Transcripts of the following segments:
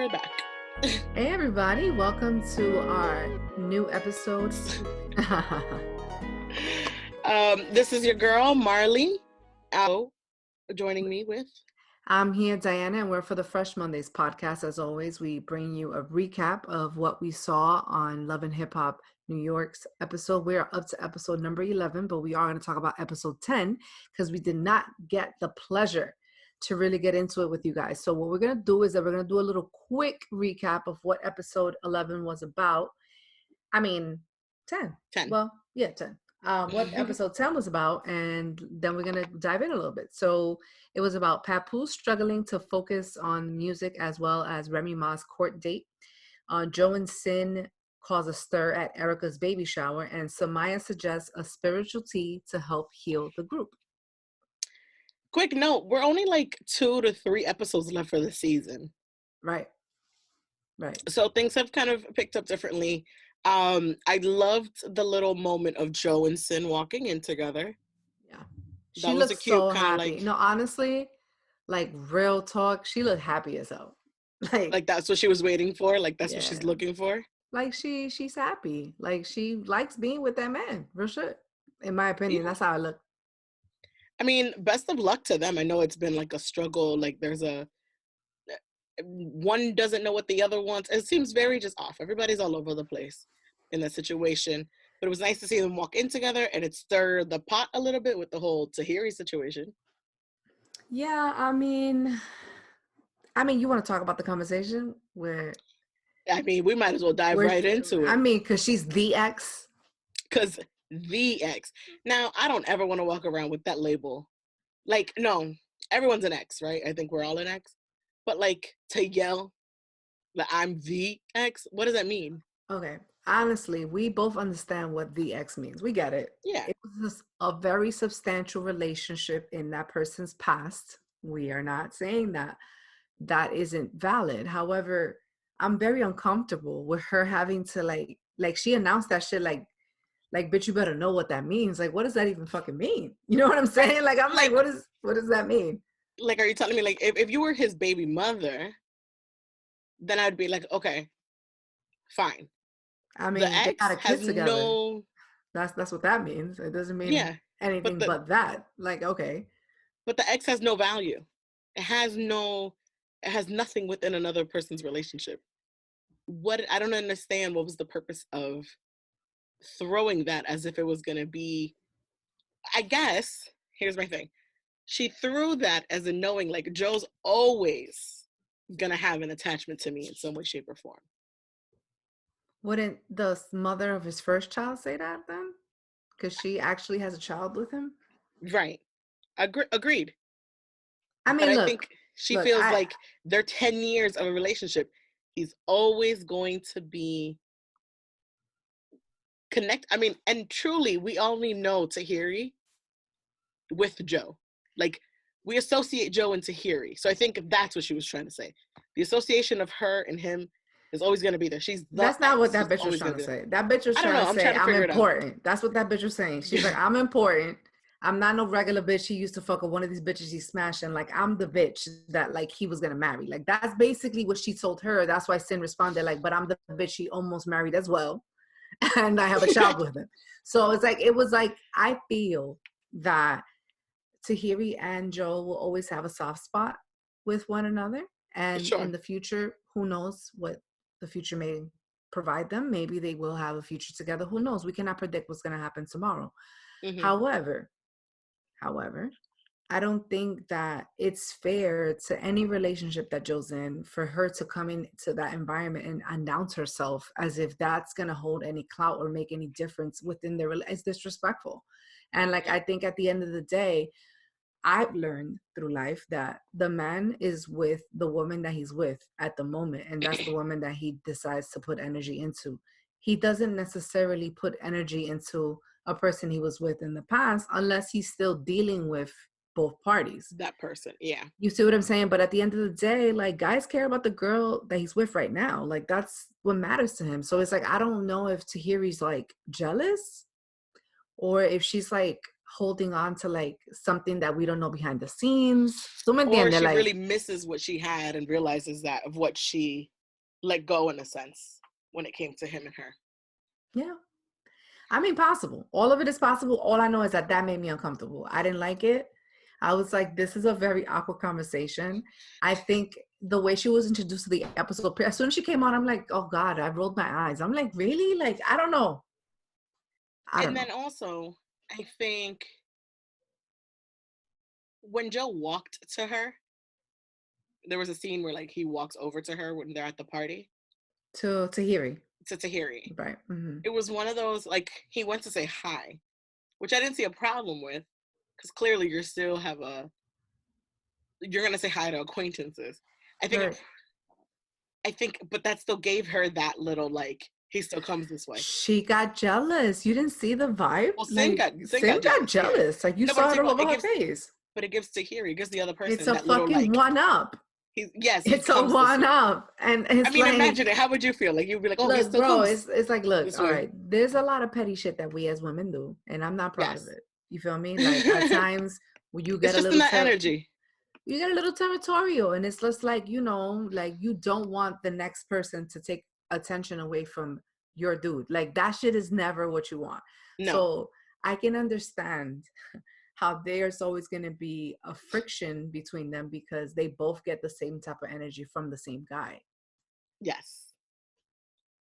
we're back. Hey everybody, welcome to our new episode. This is your girl, Marley. Joining me with... I'm here, Diana, and we're for the Fresh Mondays podcast. As always, we bring you a recap of what we saw on Love and Hip Hop New York's episode. We're up to episode number 11, but we are going to talk about episode 10 because we did not get the pleasure to really get into it with you guys. So what we're going to do is that we're going to do a little quick recap of what episode 11 was about. 10. 10. Well, yeah, 10. What episode 10 was about, and then we're going to dive in a little bit. So it was about Papoose struggling to focus on music as well as Remy Ma's court date. Joe and Sin cause a stir at Erica's baby shower, and Samaya suggests a spiritual tea to help heal the group. Quick note, we're only like 2 to 3 episodes left for the season. Right. So things have kind of picked up differently. I loved the little moment of Joe and Sin walking in together. Yeah. That was a cute so kind happy. of like... No, honestly, like real talk, she looked happy as hell. Like that's what she was waiting for. Like that's what she's looking for. Like she's happy. Like she likes being with that man. Real shit. In my opinion, that's how I look. I mean, best of luck to them. I know it's been like a struggle. Like there's one doesn't know what the other wants. It seems very just off. Everybody's all over the place in that situation. But it was nice to see them walk in together, and it stirred the pot a little bit with the whole Tahiri situation. Yeah, I mean, you want to talk about the conversation where... we might as well dive right into it. Because she's the ex. Because the ex. Now, I don't ever want to walk around with that label. Like, no, everyone's an ex, right? I think we're all an ex. But like to yell that I'm the ex, what does that mean? Okay. Honestly, we both understand what the ex means. We get it. Yeah. It was a very substantial relationship in that person's past. We are not saying that that isn't valid. However, I'm very uncomfortable with her having to like she announced that shit like bitch, you better know what that means. Like, what does that even fucking mean? You know what I'm saying? Like, I'm like what does that mean? Like, are you telling me, like, if you were his baby mother, then I'd be like, okay, fine. I mean, they got a kid together. That's what that means. It doesn't mean anything but that. Like, okay. But the ex has no value. It has nothing within another person's relationship. I don't understand what was the purpose of throwing that as if it was going to be... I guess, here's my thing. She threw that as a knowing, like, Joe's always gonna have an attachment to me in some way, shape, or form. Wouldn't the mother of his first child say that then? Because she actually has a child with him? Right. Agreed. I mean, I think she feels like they're 10 years of a relationship. He's always going to be and truly, we only know Tahiri with Joe. Like, we associate Joe and Tahiri. So I think that's what she was trying to say. The association of her and him is always going to be there. That's not what that bitch was trying to say. That bitch was trying to say, I'm important. That's what that bitch was saying. She's like, I'm important. I'm not no regular bitch. He used to fuck with one of these bitches he's smashing. Like, I'm the bitch that, like, he was going to marry. Like, that's basically what she told her. That's why Sin responded, like, but I'm the bitch he almost married as well. And I have a child with him. So it was like, I feel that Tahiri and Joe will always have a soft spot with one another. And in the future, who knows what the future may provide them. Maybe they will have a future together. Who knows? We cannot predict what's going to happen tomorrow. Mm-hmm. However, I don't think that it's fair to any relationship that Joe's in for her to come into that environment and announce herself as if that's going to hold any clout or make any difference within their relationship. It's disrespectful. And like, I think at the end of the day, I've learned through life that the man is with the woman that he's with at the moment. And that's the woman that he decides to put energy into. He doesn't necessarily put energy into a person he was with in the past unless he's still dealing with both parties. That person, yeah. You see what I'm saying? But at the end of the day, like, guys care about the girl that he's with right now. Like, that's what matters to him. So it's like, I don't know if Tahiri's like jealous or if she's like holding on to like something that we don't know behind the scenes. Or she really misses what she had and realizes that of what she let go in a sense when it came to him and her. Yeah. I mean, possible. All of it is possible. All I know is that made me uncomfortable. I didn't like it. I was like, this is a very awkward conversation. I think the way she was introduced to the episode, as soon as she came on, I'm like, oh God, I rolled my eyes. I'm like, really? Like, I don't know. And then also, I think when Joe walked to her, there was a scene where like he walks over to her when they're at the party. To Tahiri. To Tahiri. Right. Mm-hmm. It was one of those, like, he went to say hi, which I didn't see a problem with, because clearly you're going to say hi to acquaintances. I think, but that still gave her that little, like, he still comes this way. She got jealous. You didn't see the vibe? Well, Sin got jealous. Yeah. Like, you saw it all over her face. But it gives Tahiri, it gives the other person it's a that fucking little, like, one-up. It's a one-up. And it's, I mean, like, imagine it. How would you feel? Like, you'd be like, oh, look, he still comes. It's like, look, all right, there's a lot of petty shit that we as women do, and I'm not proud of it. You feel me? Like, at times, when you get it's just in that energy. You get a little territorial, and it's just like, you know, like, you don't want the next person to take attention away from your dude. Like, that shit is never what you want. No. So I can understand how there's always going to be a friction between them because they both get the same type of energy from the same guy. Yes.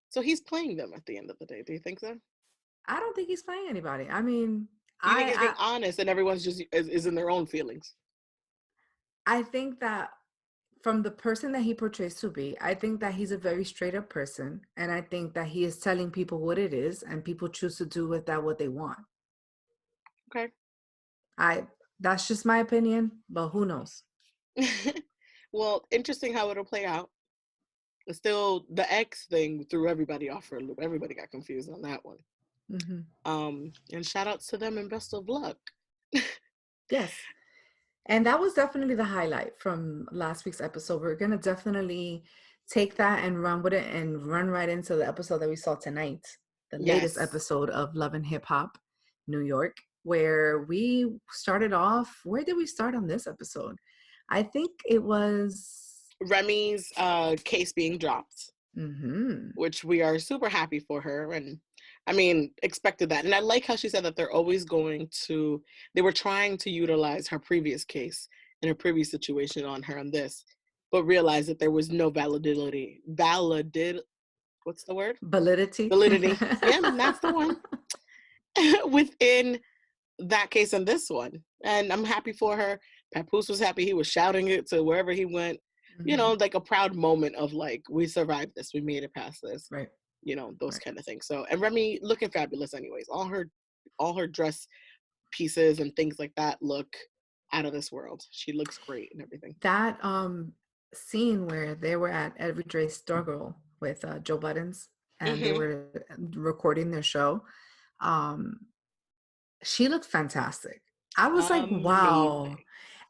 So he's playing them at the end of the day. Do you think so? I don't think he's playing anybody. I mean, you think he's being honest and everyone's just is in their own feelings? I think that from the person that he portrays to be, I think that he's a very straight up person. And I think that he is telling people what it is and people choose to do with that what they want. Okay. That's just my opinion, but who knows? Well, interesting how it'll play out. Still, the X thing threw everybody off for a loop. Everybody got confused on that one. Mm-hmm. And shout outs to them and best of luck. Yes. And that was definitely the highlight from last week's episode. We're going to definitely take that and run with it and run right into the episode that we saw tonight, the latest episode of Love and Hip Hop New York, where we started off. Where did we start on this episode? I think it was Remy's case being dropped, which we are super happy for her. And I mean, expected that. And I like how she said that they were trying to utilize her previous case and her previous situation on her on this, but realized that there was no validity. What's the word? Validity. Yeah, that's the one. Within that case and this one. And I'm happy for her. Papoose was happy. He was shouting it to wherever he went. You know, like a proud moment of like, we survived this. We made it past this. Right. You know, those kind of things. So, and Remy looking fabulous anyways. All her dress pieces and things like that look out of this world. She looks great and everything. That scene where they were at Every Dre's Store Girl with Joe Buttons and they were recording their show. She looked fantastic. I was like, wow.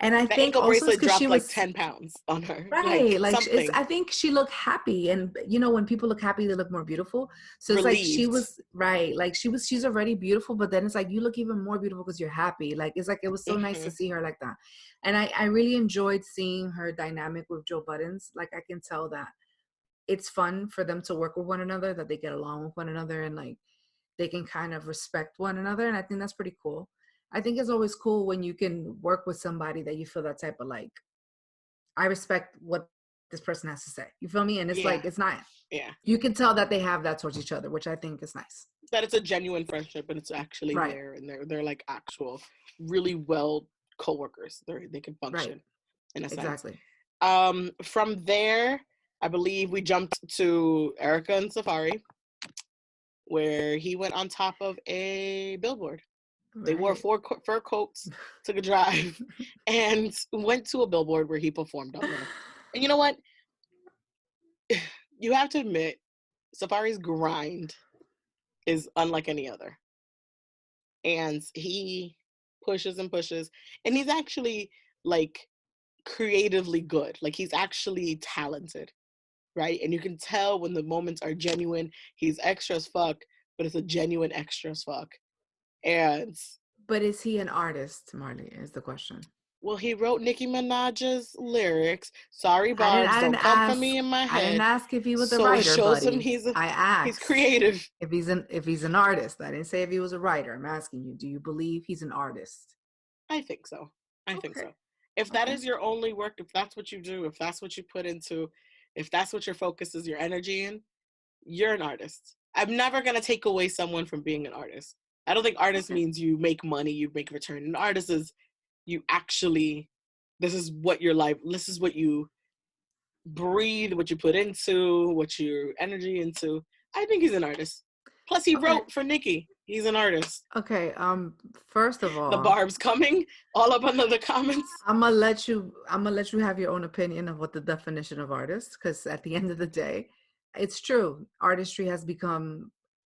And I think ankle also bracelet dropped like 10 pounds on her. Right. Like I think she looked happy. And you know, when people look happy, they look more beautiful. So it's relieved. Like she was right. Like she's already beautiful, but then it's like you look even more beautiful because you're happy. Like it's like it was so nice to see her like that. And I really enjoyed seeing her dynamic with Joe Buttons. Like I can tell that it's fun for them to work with one another, that they get along with one another and like they can kind of respect one another. And I think that's pretty cool. I think it's always cool when you can work with somebody that you feel that type of like, I respect what this person has to say. You feel me? And it's like, it's not. Yeah. You can tell that they have that towards each other, which I think is nice. That it's a genuine friendship and it's actually there and they're like actual really well coworkers. They can function in a sense. Exactly. From there, I believe we jumped to Erica and Safari, where he went on top of a billboard. They wore fur coats, took a drive, and went to a billboard where he performed on there. And you know what? You have to admit, Safari's grind is unlike any other. And he pushes and pushes. And he's actually, like, creatively good. Like, he's actually talented, right? And you can tell when the moments are genuine. He's extra as fuck, but it's a genuine extra as fuck. But is he an artist, Marley, is the question. Well, he wrote Nicki Minaj's lyrics. Sorry, Barbs, don't come for me in my head. I didn't ask if he was a So it writer, shows buddy. him he's asked creative. If he's an artist. I didn't say if he was a writer. I'm asking you, do you believe he's an artist? I think so. I think so. If that is your only work, if that's what you do, if that's what you put into, if that's what your focus is, your energy in, you're an artist. I'm never going to take away someone from being an artist. I don't think artist means you make money, you make return. An artist is you actually, this is what your life, this is what you breathe, what you put into, what your energy into. I think he's an artist. Plus he wrote for Nicki. He's an artist. Okay. First of all, the Barbs coming all up under the comments. I'm gonna let you have your own opinion of what the definition of artist, because at the end of the day, it's true. Artistry has become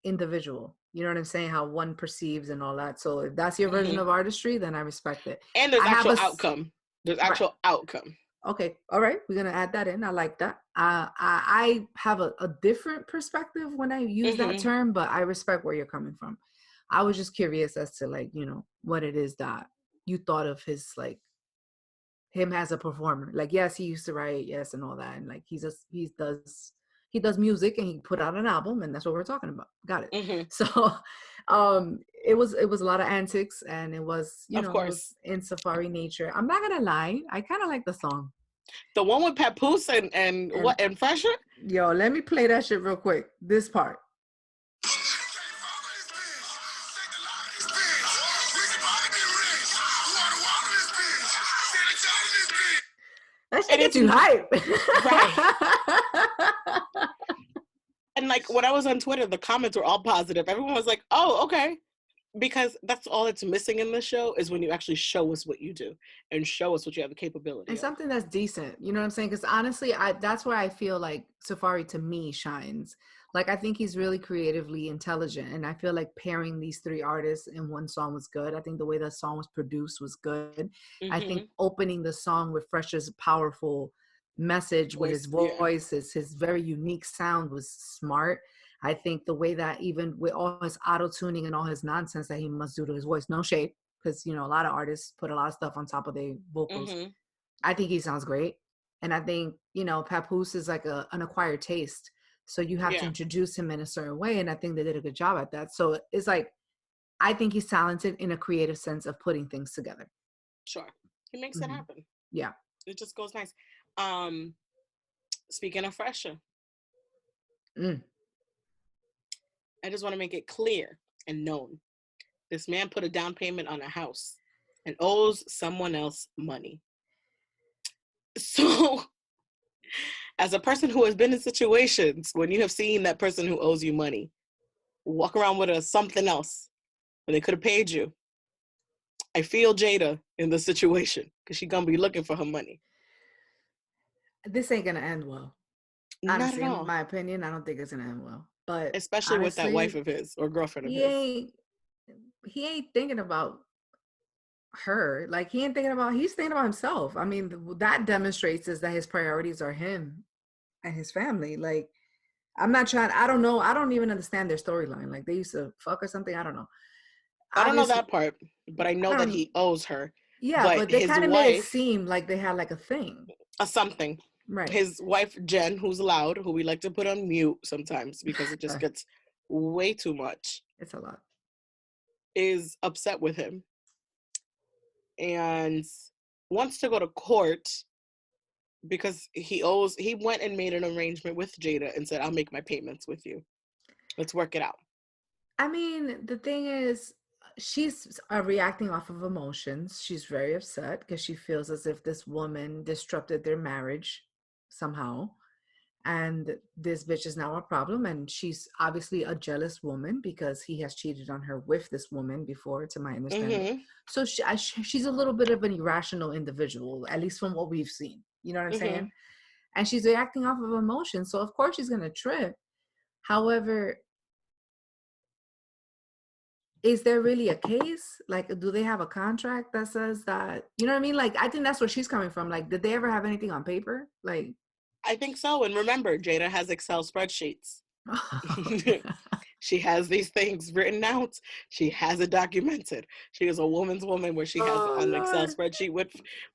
individual. You know what I'm saying? How one perceives and all that. So if that's your version of artistry, then I respect it. And there's actual outcome. There's actual outcome. Okay. All right. We're going to add that in. I like that. I have a different perspective when I use that term, but I respect where you're coming from. I was just curious as to, like, you know, what it is that you thought of his, like, him as a performer. Like, yes, he used to write, yes, and all that. And like, he does music, and he put out an album, and that's what we're talking about. Got it. So it was a lot of antics, and it was, you know, it was in Safari nature. I'm not gonna lie, I kind of like the song, the one with Papoose and Phreser. Yo, let me play that shit real quick, this part. That shit gets you hype. Right. And like when I was on Twitter, the comments were all positive. Everyone was like, oh, okay. Because that's all that's missing in this show is when you actually show us what you do and show us what you have the capability and of. Something that's decent. You know what I'm saying? Because honestly, that's where I feel like Safari to me shines. Like, I think he's really creatively intelligent, and I feel like pairing these three artists in one song was good. I think the way that song was produced was good. I think opening the song with Phreser's powerful message with his voice, his very unique sound was smart. I think the way that, even with all his auto-tuning and all his nonsense that he must do to his voice, no shade, because, you know, a lot of artists put a lot of stuff on top of their vocals. I think he sounds great. And I think, you know, Papoose is like an acquired taste. So you have to introduce him in a certain way. And I think they did a good job at that. So it's like, I think he's talented in a creative sense of putting things together. Sure. He makes it happen. Yeah. It just goes nice. Speaking of Phreser. I just want to make it clear and known. This man put a down payment on a house and owes someone else money. So, as a person who has been in situations when you have seen that person who owes you money walk around with something else when they could have paid you, I feel Jada in the situation because she's going to be looking for her money. This ain't going to end well. Honestly, in my opinion, I don't think it's going to end well. But especially honestly, with that wife of his or girlfriend of his. He ain't thinking about her. Like, he's thinking about himself. I mean, that demonstrates is that his priorities are him and his family. Like, I don't know. I don't even understand their storyline. Like, they used to fuck or something. I don't know. I don't know that part, but I know that he owes her. Yeah, but they kind of made it seem like they had like a thing. Something. Right. His wife, Jen, who's loud, who we like to put on mute sometimes because it just gets way too much. It's a lot. Is upset with him and wants to go to court because he went and made an arrangement with Jada and said, I'll make my payments with you. Let's work it out. I mean, the thing is, she's reacting off of emotions. She's very upset because she feels as if this woman disrupted their marriage somehow, and this bitch is now a problem, and she's obviously a jealous woman because he has cheated on her with this woman before, to my understanding. So she's a little bit of an irrational individual, at least from what we've seen. You know what I'm saying? And she's reacting off of emotion, so of course she's gonna trip. However, is there really a case? Like, do they have a contract that says that, you know what I mean? Like, I think that's where she's coming from. Like, did they ever have anything on paper? Like, I think so. And remember, Jada has Excel spreadsheets. She has these things written out. She has it documented. She is a woman's woman where she has an Excel spreadsheet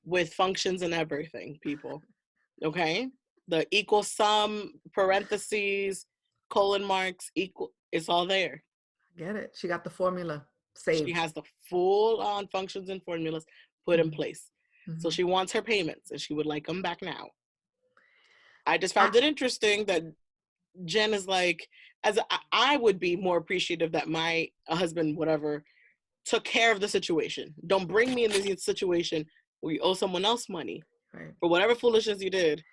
with functions and everything, people. Okay? The equal sum, parentheses, colon marks, equal, it's all there. Get it. She got the formula saved. She has the full on functions and formulas put in place. So she wants her payments and she would like them back now. I just found it interesting that Jen is like, I would be more appreciative that my husband, whatever, took care of the situation. Don't bring me in this situation where you owe someone else money for whatever foolishness you did.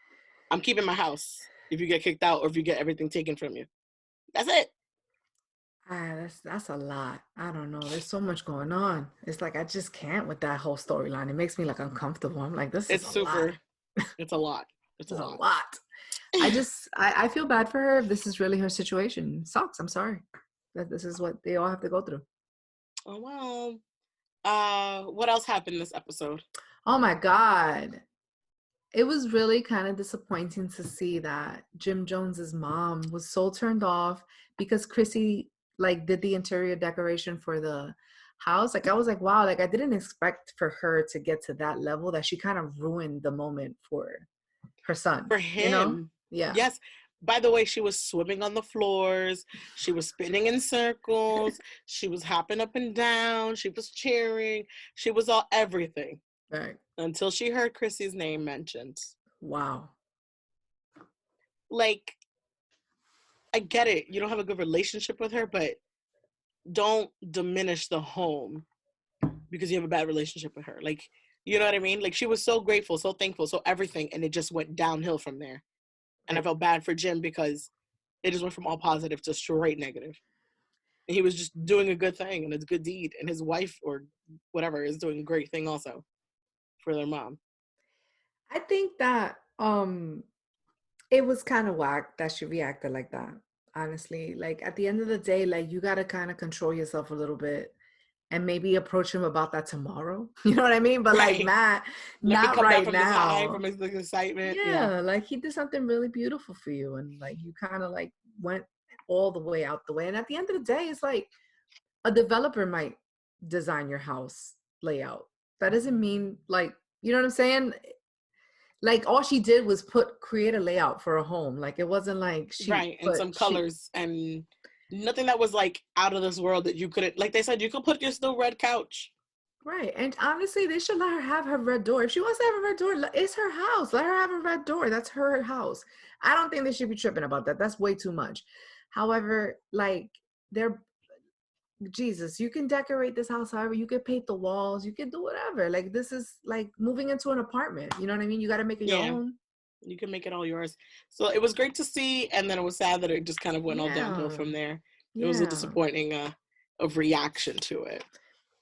I'm keeping my house if you get kicked out or if you get everything taken from you. That's it. That's a lot. I don't know. There's so much going on. It's like I just can't with that whole storyline. It makes me like uncomfortable. I'm like, this is a lot. It's a lot. It's a lot. I feel bad for her. If this is really her situation. It sucks. I'm sorry that this is what they all have to go through. Oh well. What else happened this episode? Oh my God. It was really kind of disappointing to see that Jim Jones's mom was so turned off because Chrissy like did the interior decoration for the house. Like I was like, wow, like I didn't expect for her to get to that level that she kind of ruined the moment for her son. For him. You know? Yeah. Yes. By the way, she was swimming on the floors. She was spinning in circles. She was hopping up and down. She was cheering. She was all everything. Right. Until she heard Chrissy's name mentioned. Wow. Like, I get it. You don't have a good relationship with her, but don't diminish the home because you have a bad relationship with her. Like, you know what I mean? Like, she was so grateful, so thankful, so everything, and it just went downhill from there. And I felt bad for Jim because it just went from all positive to straight negative. And he was just doing a good thing and it's a good deed. And his wife or whatever is doing a great thing also for their mom. I think that it was kind of whack that she reacted like that. Honestly, like at the end of the day, like you got to kind of control yourself a little bit and maybe approach him about that tomorrow. You know what I mean? But like not right now. From his excitement. Yeah, like he did something really beautiful for you, and like you kind of like went all the way out the way. And at the end of the day, it's like a developer might design your house layout. That doesn't mean like, you know what I'm saying? Like all she did was create a layout for a home. Like it wasn't like and some colors and nothing that was like out of this world that you couldn't, like they said, you could put your still red couch. Right. And honestly, they should let her have her red door. If she wants to have a red door, it's her house. Let her have a red door. That's her house. I don't think they should be tripping about that. That's way too much. However, like Jesus, you can decorate this house however, you could paint the walls, you can do whatever. Like this is like moving into an apartment. You know what I mean? You got to make it your own. You can make it all yours. So it was great to see, and then it was sad that it just kind of went all downhill from there. It was a disappointing of reaction to it.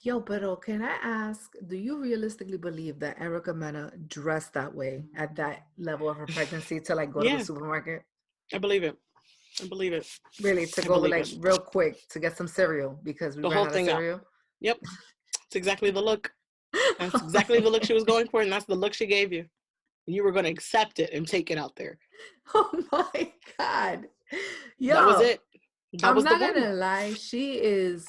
Yo, but can I ask, do you realistically believe that Erica Mena dressed that way at that level of her pregnancy to like go to the supermarket? I believe it. Really, to go like real quick to get some cereal because we ran out of cereal? Yep. It's exactly the look. That's exactly the look she was going for, and that's the look she gave you. And you were going to accept it and take it out there. Oh my God. Yo, that was it. I'm not going to lie. She is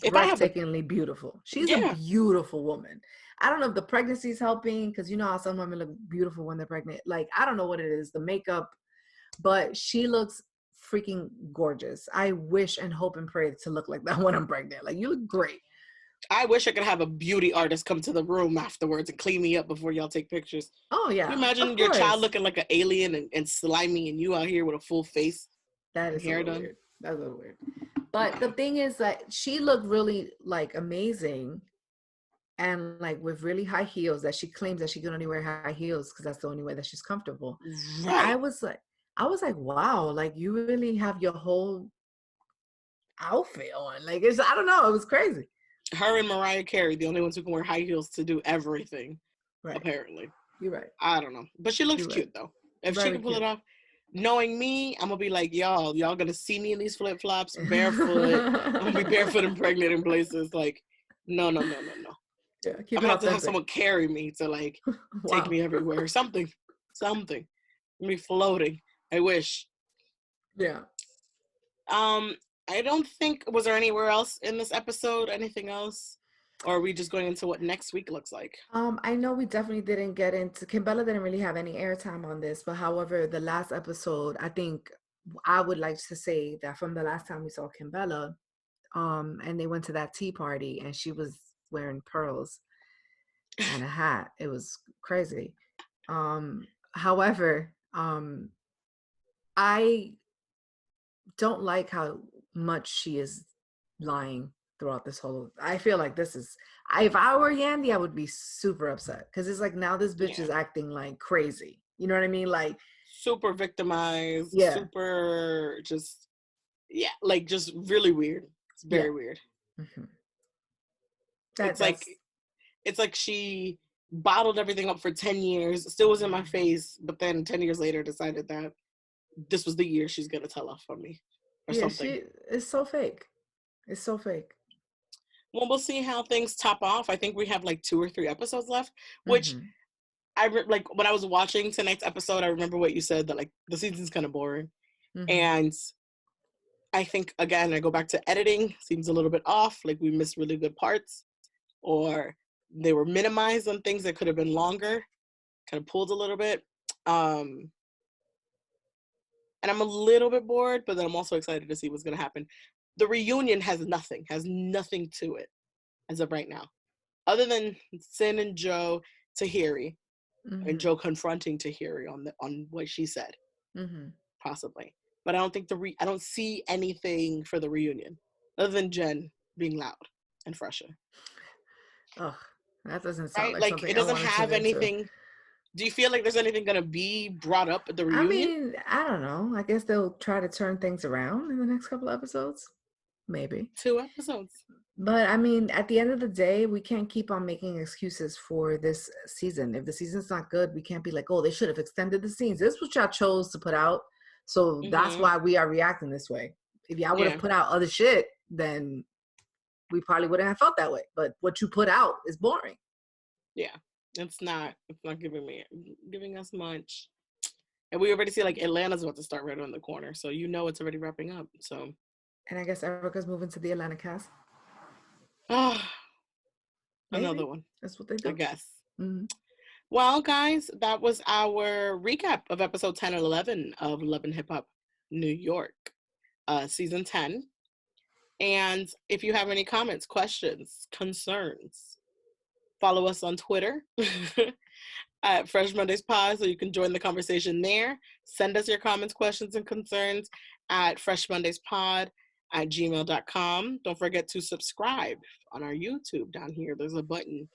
breathtakingly beautiful. She's a beautiful woman. I don't know if the pregnancy is helping because you know how some women look beautiful when they're pregnant. Like, I don't know what it is, the makeup, but she looks freaking gorgeous. I wish and hope and pray to look like that when I'm pregnant. Like, you look great. I wish I could have a beauty artist come to the room afterwards and clean me up before y'all take pictures. Oh, yeah. Can you imagine your child looking like an alien and slimy and you out here with a full face? That is hair done. Weird. That's a little weird. But the thing is that she looked really like amazing and like with really high heels that she claims that she can only wear high heels because that's the only way that she's comfortable. Right. I was like, wow, like you really have your whole outfit on. Like I don't know, it was crazy. Her and Mariah Carey, the only ones who can wear high heels to do everything. Right. Apparently. You're right. I don't know. But she looks cute though. If she can pull it off. Knowing me, I'm gonna be like, y'all gonna see me in these flip-flops barefoot. I'm gonna be barefoot and pregnant in places. Like, no. Yeah, I'm gonna have to have someone carry me to like take me everywhere. Something. Me floating. I wish. Yeah. I don't think, was there anywhere else in this episode? Anything else? Or are we just going into what next week looks like? I know we definitely didn't get into, Kimbella didn't really have any airtime on this, but however, the last episode, I think I would like to say that from the last time we saw Kimbella, and they went to that tea party and she was wearing pearls and a hat. It was crazy. However, I don't like how much she is lying throughout this whole. I feel like this is. If I were Yandy, I would be super upset because it's like now this bitch is acting like crazy. You know what I mean? Like super victimized. Super just like just really weird. It's very weird. Mm-hmm. It's like she bottled everything up for 10 years, still was in my face, but then 10 years later decided that this was the year she's gonna tell off on me or something. It's so fake. It's so fake. Well, we'll see how things top off. I think we have like 2 or 3 episodes left, which I like when I was watching tonight's episode, I remember what you said that like the season's kind of boring. And I think, again, I go back to editing, seems a little bit off, like we missed really good parts, or they were minimized on things that could have been longer, kind of pulled a little bit. And I'm a little bit bored, but then I'm also excited to see what's going to happen. The reunion has nothing to it as of right now, other than Sin and Joe, Tahiri, and Joe confronting Tahiri on what she said, possibly. But I don't think I don't see anything for the reunion other than Jen being loud and Phreser. Oh, that doesn't sound like it doesn't have anything. Do you feel like there's anything going to be brought up at the reunion? I mean, I don't know. I guess they'll try to turn things around in the next couple episodes. Maybe 2 episodes. But I mean, at the end of the day, we can't keep on making excuses for this season. If the season's not good, we can't be like, oh, they should have extended the scenes. This is what y'all chose to put out. So that's why we are reacting this way. If y'all would have put out other shit, then we probably wouldn't have felt that way. But what you put out is boring. Yeah, it's not giving us much. And we already see like Atlanta's about to start right around the corner. So it's already wrapping up. So. And I guess Erica's moving to the Atlanta cast. Another one. That's what they do. I guess. Well, guys, that was our recap of episode 10 and 11 of Love and Hip Hop New York, season 10. And if you have any comments, questions, concerns, follow us on Twitter at Fresh Mondays Pod so you can join the conversation there. Send us your comments, questions, and concerns at freshmondayspod@gmail.com. Don't forget to subscribe on our YouTube down here. There's a button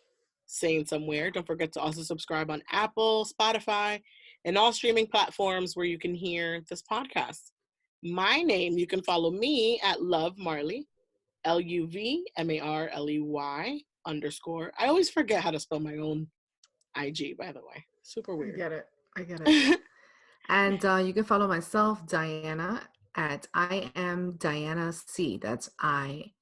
saying somewhere. Don't forget to also subscribe on Apple, Spotify, and all streaming platforms where you can hear this podcast. My name, you can follow me at Love Marley, LUVMARLEY _. I always forget how to spell my own IG, by the way. Super weird. I get it. And you can follow myself, Diana, at I am Diana C. That's I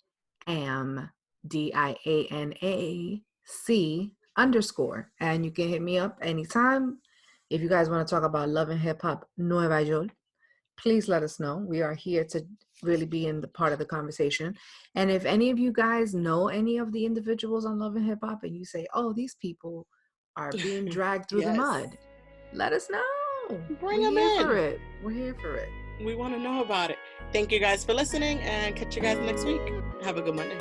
am DIANAC _. And you can hit me up anytime. If you guys want to talk about Love and Hip Hop Nueva York, please let us know. We are here to really be in the part of the conversation. And if any of you guys know any of the individuals on Love and Hip Hop and you say, oh, these people are being dragged through the mud, let us know. Bring them in. We're here for it. We want to know about it. Thank you guys for listening and catch you guys next week. Have a good Monday.